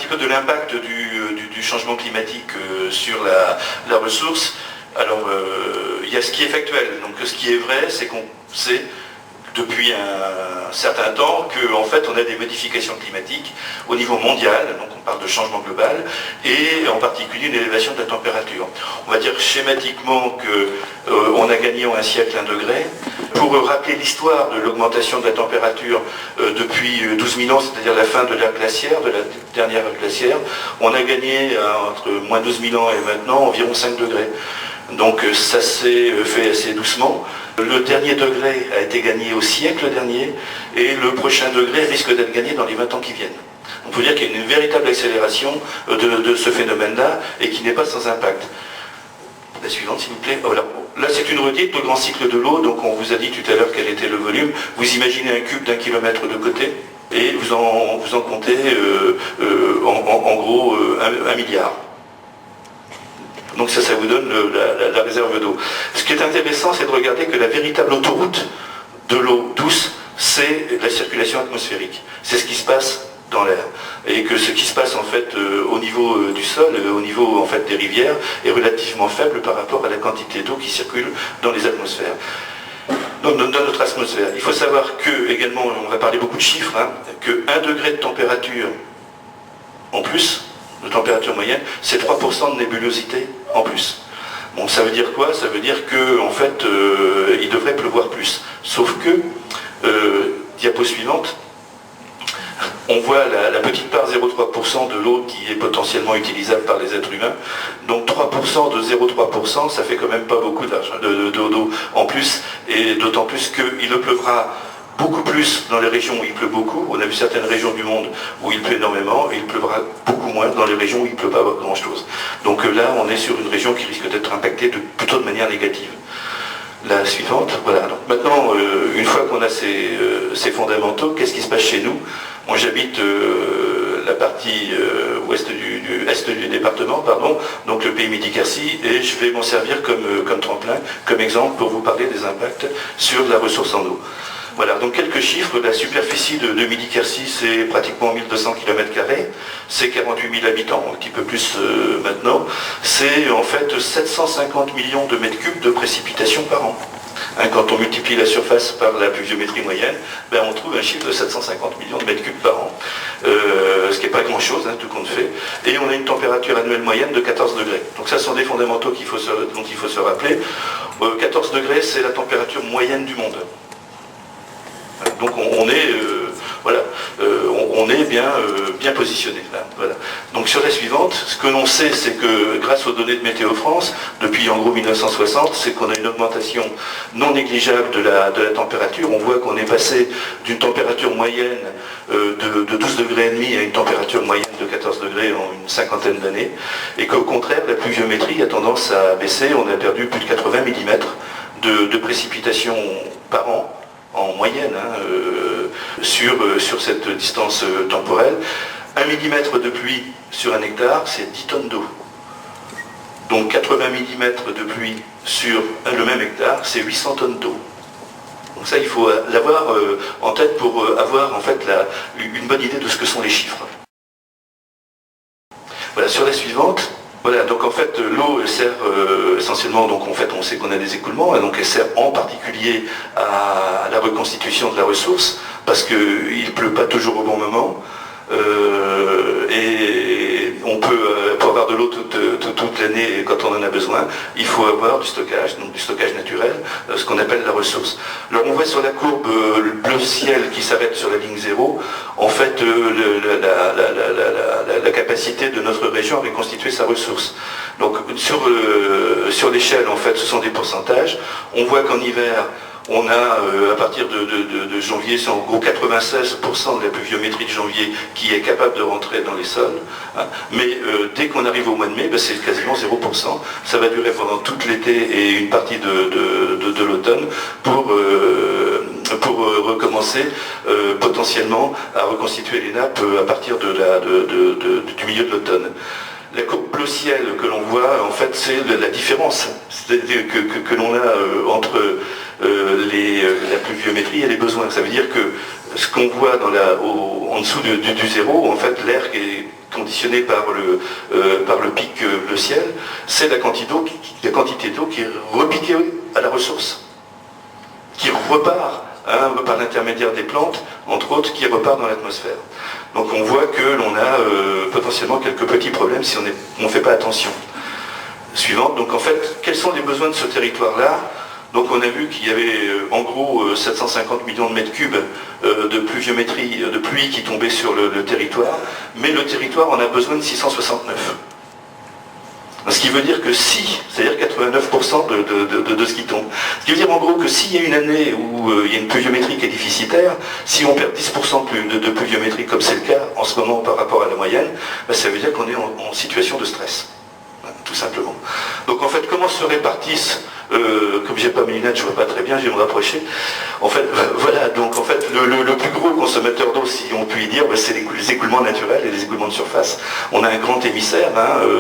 petit peu de l'impact du changement climatique sur la ressource. Alors, il y a ce qui est factuel. Donc, ce qui est vrai, c'est qu'on sait depuis un certain temps qu'en fait on a des modifications climatiques au niveau mondial, donc on parle de changement global, et en particulier une élévation de la température. On va dire schématiquement qu'on a gagné en un siècle 1 degré. Pour rappeler l'histoire de l'augmentation de la température depuis 12 000 ans, c'est-à-dire la fin de l'ère glaciaire, de la dernière ère glaciaire, on a gagné entre moins 12 000 ans et maintenant environ 5 degrés. Donc ça s'est fait assez doucement. Le dernier degré a été gagné au siècle dernier et le prochain degré risque d'être gagné dans les 20 ans qui viennent. On peut dire qu'il y a une véritable accélération de ce phénomène-là et qui n'est pas sans impact. La suivante, s'il vous plaît. Voilà. Là, c'est une redite, le grand cycle de l'eau. Donc on vous a dit tout à l'heure quel était le volume. Vous imaginez un cube d'1 kilomètre de côté et vous en comptez en gros 1 milliard. Donc ça vous donne la réserve d'eau. Ce qui est intéressant, c'est de regarder que la véritable autoroute de l'eau douce, c'est la circulation atmosphérique. C'est ce qui se passe dans l'air. Et que ce qui se passe en fait au niveau du sol, au niveau en fait des rivières, est relativement faible par rapport à la quantité d'eau qui circule dans les atmosphères. Donc, dans notre atmosphère. Il faut savoir que, également, on va parler beaucoup de chiffres, que 1 degré de température en plus, de température moyenne, c'est 3% de nébulosité en plus. Bon, ça veut dire quoi? Ça veut dire que, en fait, il devrait pleuvoir plus. Sauf que, diapo suivante, on voit la petite part 0,3% de l'eau qui est potentiellement utilisable par les êtres humains. Donc 3% de 0,3%, ça fait quand même pas beaucoup d'eau en plus, et d'autant plus qu'il pleuvra beaucoup plus dans les régions où il pleut beaucoup. On a vu certaines régions du monde où il pleut énormément, et il pleuvra beaucoup moins dans les régions où il ne pleut pas grand-chose. Donc là, on est sur une région qui risque d'être impactée plutôt de manière négative. La suivante, voilà. Donc maintenant, une fois qu'on a ces fondamentaux, qu'est-ce qui se passe chez nous? Moi, j'habite la partie est du département, pardon, donc le pays Midi-Quercy, et je vais m'en servir comme tremplin, comme exemple pour vous parler des impacts sur la ressource en eau. Voilà, donc quelques chiffres. La superficie de Midi-Quercy, c'est pratiquement 1200 km², c'est 48 000 habitants, un petit peu plus maintenant. C'est en fait 750 millions de mètres cubes de précipitations par an. Quand on multiplie la surface par la pluviométrie moyenne, on trouve un chiffre de 750 millions de mètres cubes par an, ce qui n'est pas grand-chose, tout compte fait. Et on a une température annuelle moyenne de 14 degrés. Donc ça, ce sont des fondamentaux dont il faut se rappeler. 14 degrés, c'est la température moyenne du monde. Donc on est, on est bien positionné là. Voilà. Donc sur la suivante, ce que l'on sait, c'est que grâce aux données de Météo France, depuis en gros 1960, c'est qu'on a une augmentation non négligeable de la température. On voit qu'on est passé d'une température moyenne de 12 degrés et demi à une température moyenne de 14 degrés en une cinquantaine d'années, et qu'au contraire, la pluviométrie a tendance à baisser. On a perdu plus de 80 mm de précipitations par an, en moyenne, sur cette distance temporelle. 1 mm de pluie sur 1 hectare, c'est 10 tonnes d'eau. Donc 80 mm de pluie sur le même hectare, c'est 800 tonnes d'eau. Donc ça, il faut l'avoir en tête pour avoir en fait une bonne idée de ce que sont les chiffres. Voilà, sur la suivante. Voilà, donc en fait l'eau sert essentiellement, donc en fait on sait qu'on a des écoulements, et donc elle sert en particulier à la reconstitution de la ressource, parce qu'il ne pleut pas toujours au bon moment, et on peut, pour avoir de l'eau toute l'année quand on en a besoin, il faut avoir du stockage, donc du stockage naturel, ce qu'on appelle la ressource. Alors on voit sur la courbe le bleu ciel qui s'arrête sur la ligne 0, en fait la capacité de notre région à reconstituer sa ressource. Donc sur l'échelle, en fait, ce sont des pourcentages. On voit qu'en hiver, on a, à partir de janvier, c'est en gros 96% de la pluviométrie de janvier qui est capable de rentrer dans les sols. Mais dès qu'on arrive au mois de mai, c'est quasiment 0%. Ça va durer pendant tout l'été et une partie de l'automne pour recommencer potentiellement à reconstituer les nappes à partir du milieu de l'automne. La courbe bleu ciel que l'on voit, en fait, c'est la différence que l'on a entre la pluviométrie et les besoins. Ça veut dire que ce qu'on voit en dessous du zéro, en fait, l'air qui est conditionné par le pic, le ciel, c'est la quantité d'eau qui est repiquée à la ressource, qui repart par l'intermédiaire des plantes, entre autres, qui repart dans l'atmosphère. Donc on voit que l'on a potentiellement quelques petits problèmes si on ne fait pas attention. Suivante, donc en fait, quels sont les besoins de ce territoire-là? Donc on a vu qu'il y avait en gros 750 millions de mètres cubes de pluviométrie, de pluie qui tombait sur le territoire, mais le territoire en a besoin de 669. Ce qui veut dire que c'est-à-dire 89% de ce qui tombe. Ce qui veut dire en gros que s'il y a une année où il y a une pluviométrie qui est déficitaire, si on perd 10% de pluviométrie comme c'est le cas en ce moment par rapport à la moyenne, ben ça veut dire qu'on est en situation de stress. Tout simplement. Donc en fait, comment se répartissent, comme j'ai pas mes lunettes, je vois pas très bien, je vais me rapprocher. En fait, voilà, donc en fait, le plus gros consommateur d'eau, si on peut y dire, c'est les écoulements naturels et les écoulements de surface. On a un grand émissaire,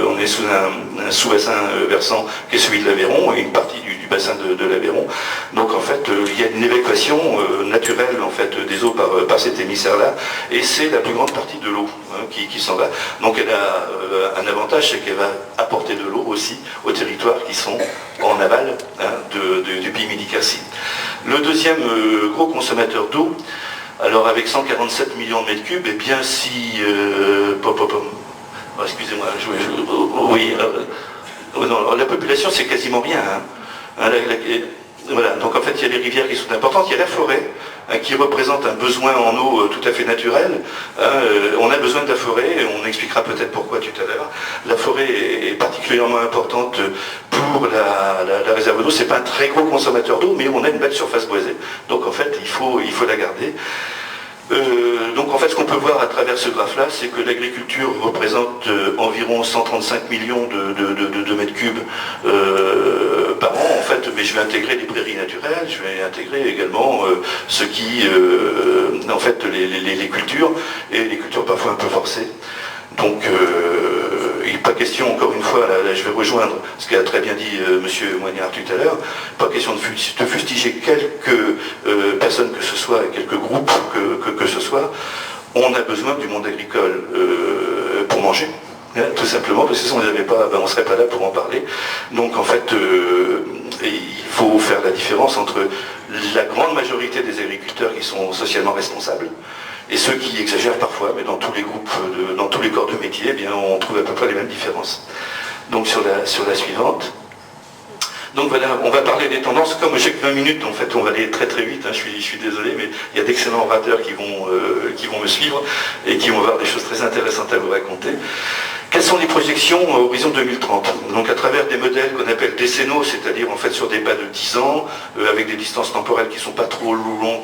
on est sous un sous-bassin versant qui est celui de l'Aveyron, et une partie du bassin de l'Aveyron. Donc en fait, il y a une évacuation naturelle en fait, des eaux par cet émissaire-là, et c'est la plus grande partie de l'eau qui s'en va. Donc elle a un avantage, c'est qu'elle va apporter de l'eau aussi aux territoires qui sont en aval du pays Midi-Quercy. Le deuxième gros consommateur d'eau, alors avec 147 millions de mètres cubes, eh bien si... Oh, excusez-moi, oui, non, la population c'est quasiment rien. Voilà, donc en fait il y a les rivières qui sont importantes, il y a la forêt qui représente un besoin en eau tout à fait naturel. On a besoin de la forêt, et on expliquera peut-être pourquoi tout à l'heure. La forêt est particulièrement importante pour la réserve d'eau. C'est pas un très gros consommateur d'eau, mais on a une belle surface boisée. Donc en fait il faut la garder. Donc en fait ce qu'on peut voir à travers ce graphe-là, c'est que l'agriculture représente environ 135 millions de mètres cubes par an. En fait, mais je vais intégrer les prairies naturelles, je vais intégrer également ce qui, en fait, les cultures, et les cultures parfois un peu forcées. Donc il n'est pas question, encore une fois, là je vais rejoindre ce qu'a très bien dit M. Moignard tout à l'heure, pas question de fustiger quelques personnes que ce soit, quelques groupes que ce soit. On a besoin du monde agricole pour manger, tout simplement, parce que si on ne les avait pas, on ne serait pas là pour en parler. Donc en fait, il faut faire la différence entre la grande majorité des agriculteurs qui sont socialement responsables, et ceux qui exagèrent parfois, mais dans tous les groupes, dans tous les corps de métier, eh bien, on trouve à peu près les mêmes différences. Donc sur la suivante. Donc voilà, on va parler des tendances. Comme j'ai que 20 minutes, en fait, on va aller très très vite, je suis désolé, mais il y a d'excellents orateurs qui vont me suivre et qui vont avoir des choses très intéressantes à vous raconter. Quelles sont les projections à horizon 2030? Donc à travers des modèles qu'on appelle décennaux, c'est-à-dire en fait sur des pas de 10 ans, avec des distances temporelles qui ne sont pas trop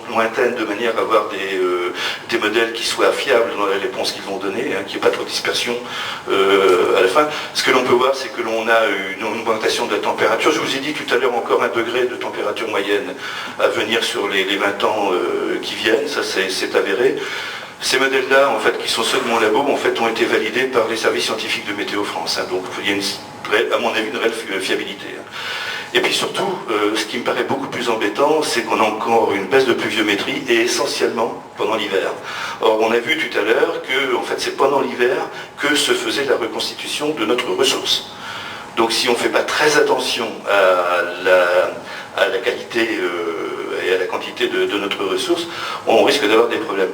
lointaines, de manière à avoir des modèles qui soient fiables dans la réponse qu'ils vont donner, qu'il n'y ait pas trop de dispersion à la fin. Ce que l'on peut voir, c'est que l'on a une augmentation de la température. Je vous ai dit tout à l'heure encore 1 degré de température moyenne à venir sur les 20 ans qui viennent, ça c'est avéré. Ces modèles-là, en fait, qui sont ceux de mon labo, en fait, ont été validés par les services scientifiques de Météo France. Donc il y a à mon avis une réelle fiabilité. Et puis surtout, ce qui me paraît beaucoup plus embêtant, c'est qu'on a encore une baisse de pluviométrie, et essentiellement pendant l'hiver. Or, on a vu tout à l'heure que, en fait, c'est pendant l'hiver que se faisait la reconstitution de notre ressource. Donc si on ne fait pas très attention à la qualité et à la quantité de notre ressource, on risque d'avoir des problèmes.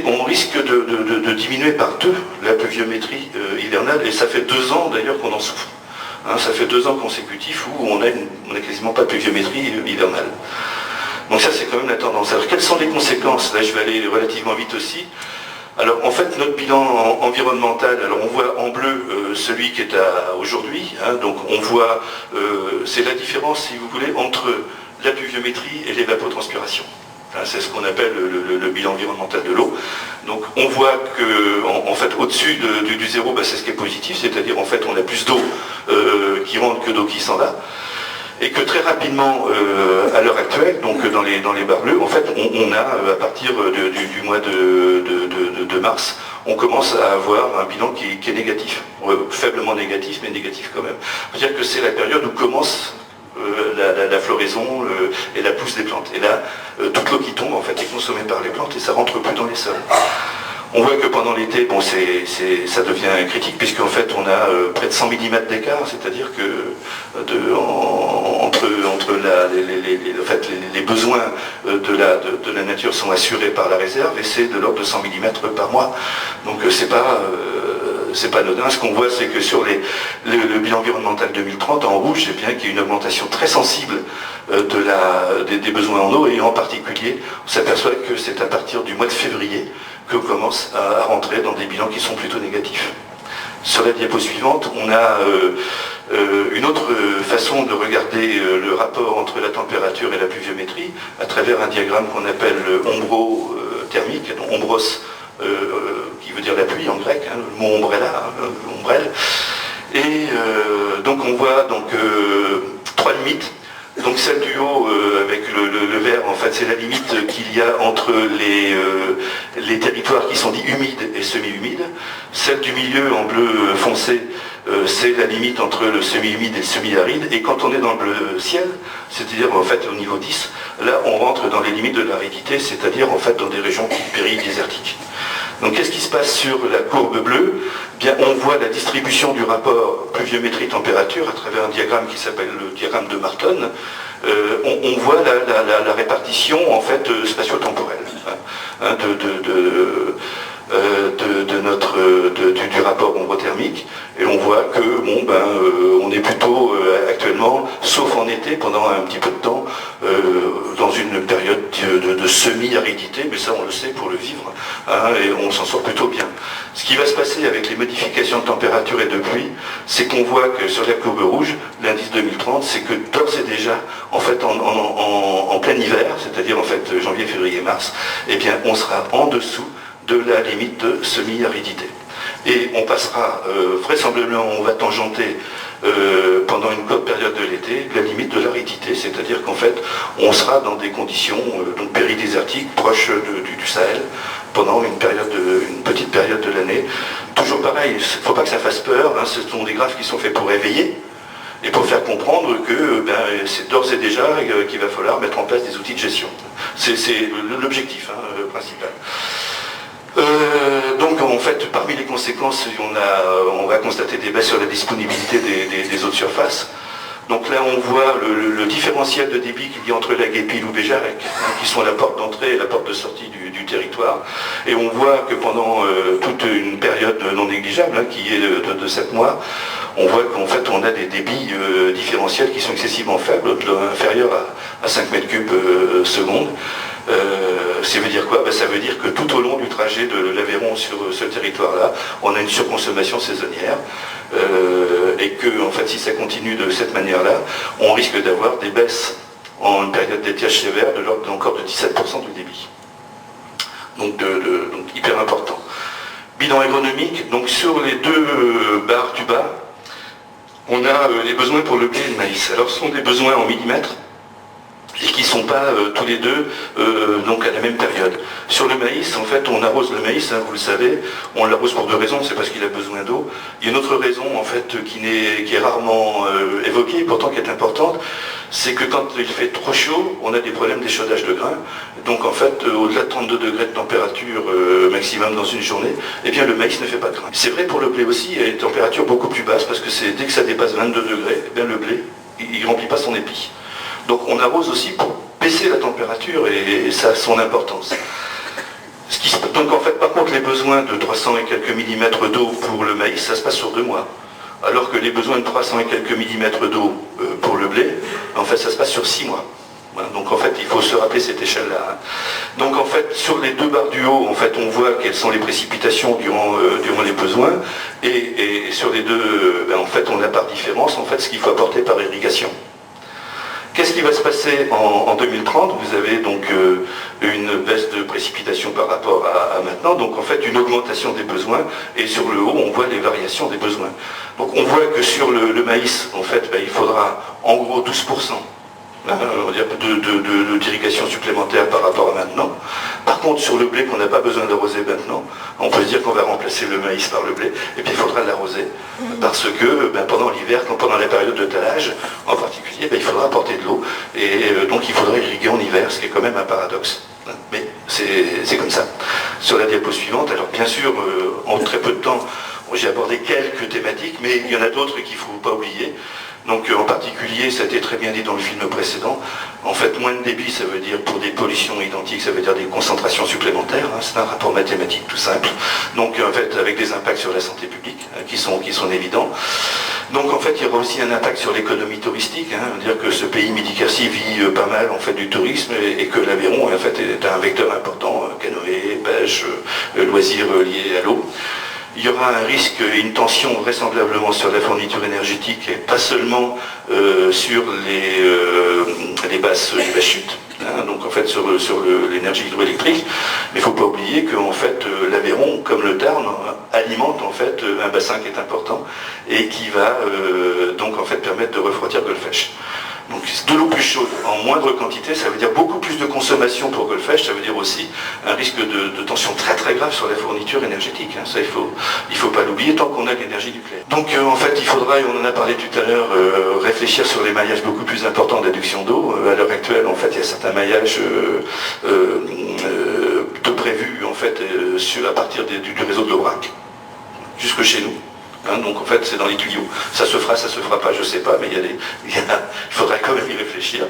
On risque de diminuer par 2 la pluviométrie hivernale, et ça fait 2 ans d'ailleurs qu'on en souffre. Ça fait 2 ans consécutifs où on a quasiment pas de pluviométrie hivernale. Donc ça c'est quand même la tendance. Alors quelles sont les conséquences? Là je vais aller relativement vite aussi. Alors en fait notre bilan environnemental, alors on voit en bleu celui qui est aujourd'hui, donc on voit, c'est la différence si vous voulez entre la pluviométrie et l'évapotranspiration. C'est ce qu'on appelle le bilan environnemental de l'eau. Donc on voit que en fait au-dessus du zéro, c'est ce qui est positif, c'est-à-dire en fait on a plus d'eau qui rentre que d'eau qui s'en va. Et que très rapidement, à l'heure actuelle, donc dans les barres bleues, en fait on a à partir du mois de mars, on commence à avoir un bilan qui est négatif, faiblement négatif, mais négatif quand même. C'est-à-dire que c'est la période où commence la floraison et la pousse des plantes. Et là, toute l'eau qui tombe en fait est consommée par les plantes et ça rentre plus dans les sols. On voit que pendant l'été, bon, ça devient critique puisqu'en fait on a près de 100 mm d'écart, c'est-à-dire que entre les besoins de la nature sont assurés par la réserve et c'est de l'ordre de 100 mm par mois. Donc c'est pas anodin. Ce qu'on voit, c'est que sur le bilan environnemental 2030, en rouge, c'est bien qu'il y a une augmentation très sensible des besoins en eau et en particulier, on s'aperçoit que c'est à partir du mois de février qu'on commence à rentrer dans des bilans qui sont plutôt négatifs. Sur la diapo suivante, on a une autre façon de regarder le rapport entre la température et la pluviométrie à travers un diagramme qu'on appelle ombro-thermique, donc ombros qui veut dire la pluie en grec, hein, le mot ombrella, ombrelle. Et donc on voit donc, trois limites. Donc celle du haut avec le vert, en fait, c'est la limite qu'il y a entre les territoires qui sont dits humides et semi-humides. Celle du milieu en bleu foncé, c'est la limite entre le semi-humide et le semi-aride. Et quand on est dans le bleu ciel, c'est-à-dire en fait au niveau 10, là on rentre dans les limites de l'aridité, c'est-à-dire en fait dans des régions péri-désertiques. Donc qu'est-ce qui se passe sur la courbe bleue? Bien, on voit la distribution du rapport pluviométrie-température à travers un diagramme qui s'appelle le diagramme de Marton. On voit la répartition en fait spatio-temporelle hein, du rapport ombrothermique. Et on voit que bon, on est plutôt actuellement, sauf en été, pendant un petit peu de temps, dans une période de semi-aridité, mais ça on le sait pour le vivre, hein, et on s'en sort plutôt bien. Ce qui va se passer avec les modifications de température et de pluie, c'est qu'on voit que sur la courbe rouge, l'indice 2030, c'est que d'ores et déjà, en fait, en plein hiver, c'est-à-dire en fait janvier, février, mars, eh bien on sera en dessous de la limite de semi-aridité. Et on passera, vraisemblablement, on va tangenter pendant une courte période de l'été la limite de l'aridité, c'est-à-dire qu'en fait on sera dans des conditions donc péridésertiques proches du Sahel pendant une petite période de l'année. Toujours pareil, il ne faut pas que ça fasse peur, hein, ce sont des graphes qui sont faits pour réveiller et pour faire comprendre que c'est d'ores et déjà qu'il va falloir mettre en place des outils de gestion. C'est l'objectif principal. Donc en fait, parmi les conséquences, on va constater des baisses sur la disponibilité des eaux de surface. Donc là, on voit le différentiel de débit qu'il y a entre la Guépile ou Béjarec, hein, qui sont la porte d'entrée et la porte de sortie du territoire. Et on voit que pendant toute une période non négligeable, hein, qui est de 7 mois, on voit qu'en fait, on a des débits différentiels qui sont excessivement faibles, inférieurs à 5 mètres cubes seconde. Ça veut dire quoi? Ça veut dire que tout au long du trajet de l'Aveyron sur ce territoire-là, on a une surconsommation saisonnière et que, en fait, si ça continue de cette manière-là, on risque d'avoir des baisses en une période d'étiage sévère de l'ordre encore de 17% du débit. Donc hyper important. Bilan agronomique, donc sur les deux barres du bas, on a les besoins pour le blé et le maïs. Alors ce sont des besoins en millimètres, et qui ne sont pas tous les deux donc à la même période. Sur le maïs, en fait, on arrose le maïs, hein, vous le savez, on l'arrose pour deux raisons, c'est parce qu'il a besoin d'eau. Il y a une autre raison, en fait, qui est rarement évoquée, pourtant qui est importante, c'est que quand il fait trop chaud, on a des problèmes d'échaudage de grains. Donc, en fait, au-delà de 32 degrés de température maximum dans une journée, eh bien, le maïs ne fait pas de grains. C'est vrai pour le blé aussi, il y a une température beaucoup plus basse, parce que dès que ça dépasse 22 degrés, eh bien, le blé, il ne remplit pas son épi. Donc on arrose aussi pour baisser la température et ça a son importance. Donc en fait, par contre, les besoins de 300 et quelques millimètres d'eau pour le maïs, ça se passe sur 2 mois. Alors que les besoins de 300 et quelques millimètres d'eau pour le blé, en fait, ça se passe sur 6 mois. Voilà, donc en fait, il faut se rappeler cette échelle-là. Hein. Donc en fait, sur les deux barres du haut, en fait, on voit quelles sont les précipitations durant les besoins. Et sur les deux, en fait, on a par différence, en fait, ce qu'il faut apporter par irrigation. Qu'est-ce qui va se passer en 2030? Vous avez donc une baisse de précipitation par rapport à maintenant, donc en fait une augmentation des besoins, et sur le haut on voit les variations des besoins. Donc on voit que sur le maïs, en fait, il faudra en gros 12% on va dire d'irrigation supplémentaire par rapport à maintenant. Par contre, sur le blé qu'on n'a pas besoin d'arroser maintenant, on peut se dire qu'on va remplacer le maïs par le blé, et puis il faudra l'arroser. Parce que pendant l'hiver, pendant la période de talage, en particulier, il faudra apporter de l'eau, et donc il faudra irriguer en hiver, ce qui est quand même un paradoxe. Mais c'est comme ça. Sur la diapo suivante, alors bien sûr, en très peu de temps, j'ai abordé quelques thématiques, mais il y en a d'autres qu'il ne faut pas oublier. Donc en particulier, ça a été très bien dit dans le film précédent, en fait moins de débit, ça veut dire pour des pollutions identiques, ça veut dire des concentrations supplémentaires, c'est un rapport mathématique tout simple, donc en fait avec des impacts sur la santé publique qui sont évidents. Donc en fait il y aura aussi un impact sur l'économie touristique, dire que ce pays Midi-Quercy vit pas mal en fait du tourisme et que l'Aveyron en fait est un vecteur important, canoë, pêche, loisirs liés à l'eau. Il y aura un risque et une tension vraisemblablement sur la fourniture énergétique et pas seulement sur les basses chutes, donc en fait sur l'énergie hydroélectrique, mais il ne faut pas oublier que en fait, l'Aveyron, comme le Tarn, alimente en fait un bassin qui est important et qui va donc en fait permettre de refroidir Golfech. Donc de l'eau plus chaude en moindre quantité, ça veut dire beaucoup plus de consommation pour Golfech, ça veut dire aussi un risque de tension très très grave sur la fourniture énergétique. Ça il faut pas l'oublier tant qu'on a de l'énergie nucléaire. Donc en fait il faudra, et on en a parlé tout à l'heure, réfléchir sur les maillages beaucoup plus importants d'adduction d'eau. À l'heure actuelle en fait il y a certains maillages de prévus en fait à partir du réseau de l'Aubrac jusque chez nous. Donc en fait c'est dans les tuyaux. Ça se fera pas, je sais pas, mais il faudra quand même y réfléchir.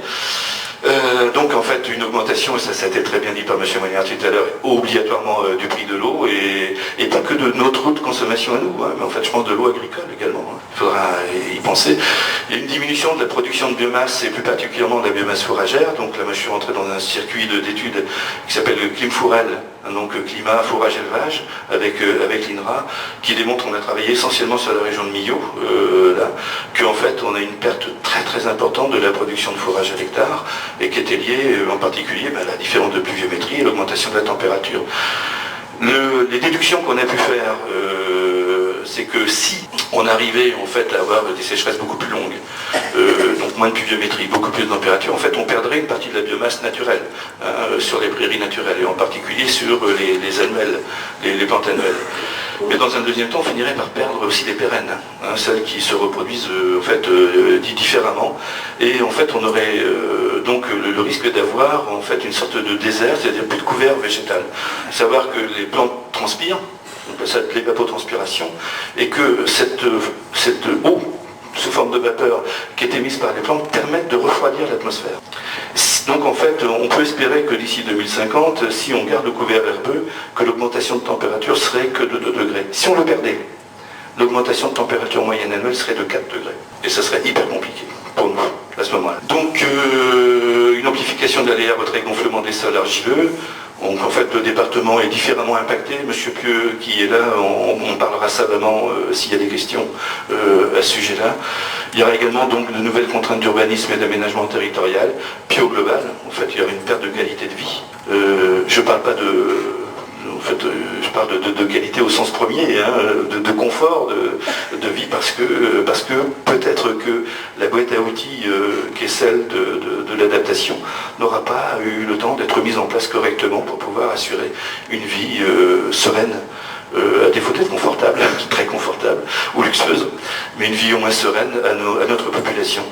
Donc en fait une augmentation, et ça a été très bien dit par M. Moignard tout à l'heure, obligatoirement du prix de l'eau, et pas que de notre eau de consommation à nous, mais en fait je pense de l'eau agricole également. Il faudra y penser. Il y a une diminution de la production de biomasse, et plus particulièrement de la biomasse fourragère. Donc là moi je suis rentré dans un circuit d'études qui s'appelle le Climfourel, donc climat, fourrage, élevage, avec l'INRA, qui démontre, on a travaillé essentiellement sur la région de Millau, qu'en fait on a une perte très très importante de la production de fourrage à l'hectare, et qui était liée en particulier à la différence de pluviométrie et l'augmentation de la température. Les déductions qu'on a pu faire, c'est que si on arrivait en fait à avoir des sécheresses beaucoup plus longues, donc moins de pluviométrie, beaucoup plus de température, en fait on perdrait une partie de la biomasse naturelle sur les prairies naturelles, et en particulier sur les annuelles, les plantes annuelles. Mais dans un deuxième temps, on finirait par perdre aussi les pérennes, celles qui se reproduisent en fait différemment, et en fait on aurait donc le risque d'avoir en fait une sorte de désert, c'est-à-dire plus de couvert végétal. Savoir que les plantes transpirent, on appelle ça de l'évapotranspiration, et que cette eau sous forme de vapeur qui est émise par les plantes permettent de refroidir l'atmosphère. Donc en fait, on peut espérer que d'ici 2050, si on garde le couvert herbeux, que l'augmentation de température serait que de 2 degrés. Si on le perdait, l'augmentation de température moyenne annuelle serait de 4 degrés. Et ça serait hyper compliqué pour nous à ce moment-là. Donc une amplification de l'aléa retrait gonflement des sols argileux. Donc en fait le département est différemment impacté. Monsieur Pieux qui est là, on parlera savamment s'il y a des questions à ce sujet-là. Il y aura également donc de nouvelles contraintes d'urbanisme et d'aménagement territorial. Puis au global, en fait il y aura une perte de qualité de vie. Je parle pas je parle de qualité au sens premier, de confort de vie, parce que peut-être que la boîte à outils qui est celle de l'adaptation n'aura pas eu le temps d'être mise en place correctement pour pouvoir assurer une vie sereine, à défaut d'être confortable, très confortable ou luxueuse, mais une vie au moins sereine à notre population.